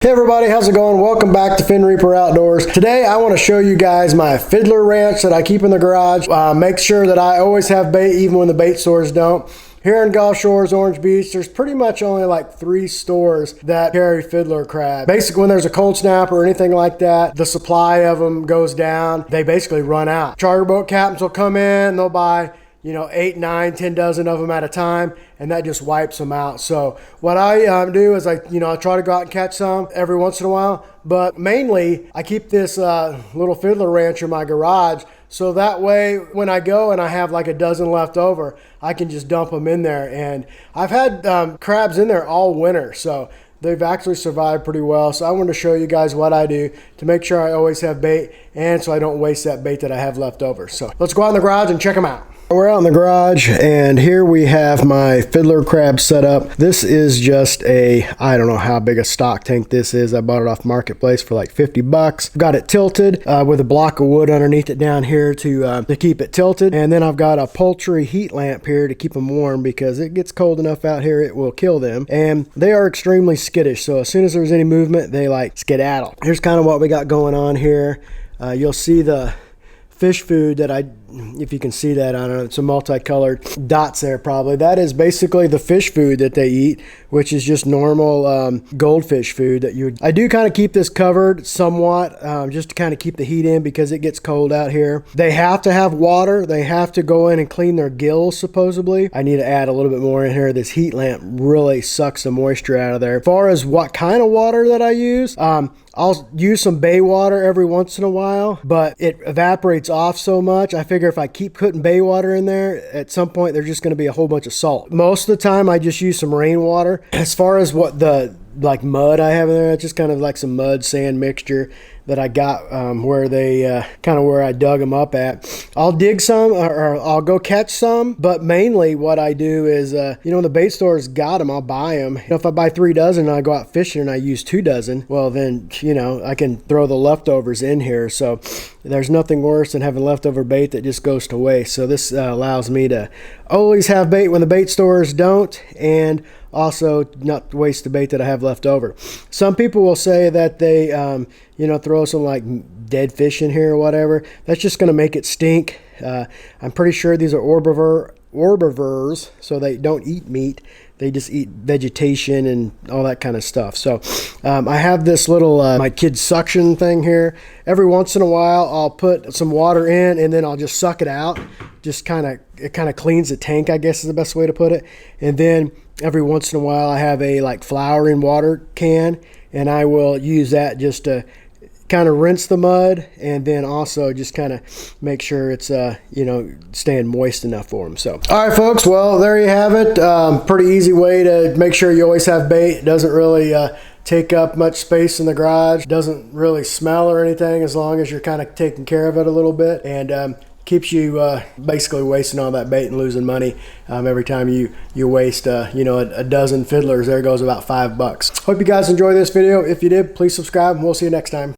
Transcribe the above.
Hey everybody, how's it going? Welcome back to Fin Reaper Outdoors. Today I want to show you guys my Fiddler ranch that I keep in the garage. Make sure that I always have bait even when the bait stores don't. Here in Gulf Shores, Orange Beach, there's pretty much only like 3 stores that carry Fiddler crab. Basically, when there's a cold snap or anything like that, the supply of them goes down. They basically run out. Charter boat captains will come in, they'll buy 8, 9, 10 dozen of them at a time, and that just wipes them out. So what I do is I try to go out and catch some every once in a while, but mainly I keep this little Fiddler ranch in my garage, so that way when I go and I have like a dozen left over, I can just dump them in there. And I've had crabs in there all winter, so they've actually survived pretty well. So I wanted to show you guys what I do to make sure I always have bait, and so I don't waste that bait that I have left over. So let's go out in the garage and check them out. We're out in the garage, and here we have my Fiddler crab set up. This is just I don't know how big a stock tank this is. I bought it off Marketplace for like 50 bucks. Got it tilted with a block of wood underneath it down here to keep it tilted. And then I've got a poultry heat lamp here to keep them warm, because it gets cold enough out here it will kill them. And they are extremely skittish, so as soon as there's any movement, they like skedaddle. Here's kind of what we got going on here. You'll see the fish food that if you can see that, I don't know, it's a multicolored dots there probably. That is basically the fish food that they eat, which is just normal goldfish food that I do kind of keep this covered somewhat, just to kind of keep the heat in, because it gets cold out here. They have to have water. They have to go in and clean their gills, supposedly. I need to add a little bit more in here. This heat lamp really sucks the moisture out of there. As far as what kind of water that I use, I'll use some bay water every once in a while, but it evaporates off so much. I figure if I keep putting bay water in there, at some point there's just going to be a whole bunch of salt. Most of the time I just use some rainwater. As far as what the mud I have in there, it's just kind of like some mud sand mixture that I got where I dug them up at. I'll dig some, or I'll go catch some, but mainly what I do is when the bait stores got them, I'll buy them. If I buy 3 dozen and I go out fishing and I use 2 dozen, well then I can throw the leftovers in here. So there's nothing worse than having leftover bait that just goes to waste. So this allows me to always have bait when the bait stores don't, and also not waste the bait that I have left over. Some people will say that they throw some like dead fish in here or whatever. That's just going to make it stink. I'm pretty sure these are herbivores, so they don't eat meat. They just eat vegetation and all that kind of stuff. So I have this little my kid's suction thing here. Every once in a while I'll put some water in, and then I'll just suck it out. It kind of cleans the tank, I guess is the best way to put it. And then every once in a while I have a flowering water can, and I will use that just to kind of rinse the mud, and then also just kind of make sure it's staying moist enough for them. So all right folks, well there you have it. Pretty easy way to make sure you always have bait. It doesn't really take up much space in the garage, doesn't really smell or anything, as long as you're kind of taking care of it a little bit, and keeps you basically wasting all that bait and losing money. Every time you waste a dozen Fiddlers, there goes about $5. Hope you guys enjoyed this video. If you did, please subscribe, and we'll see you next time.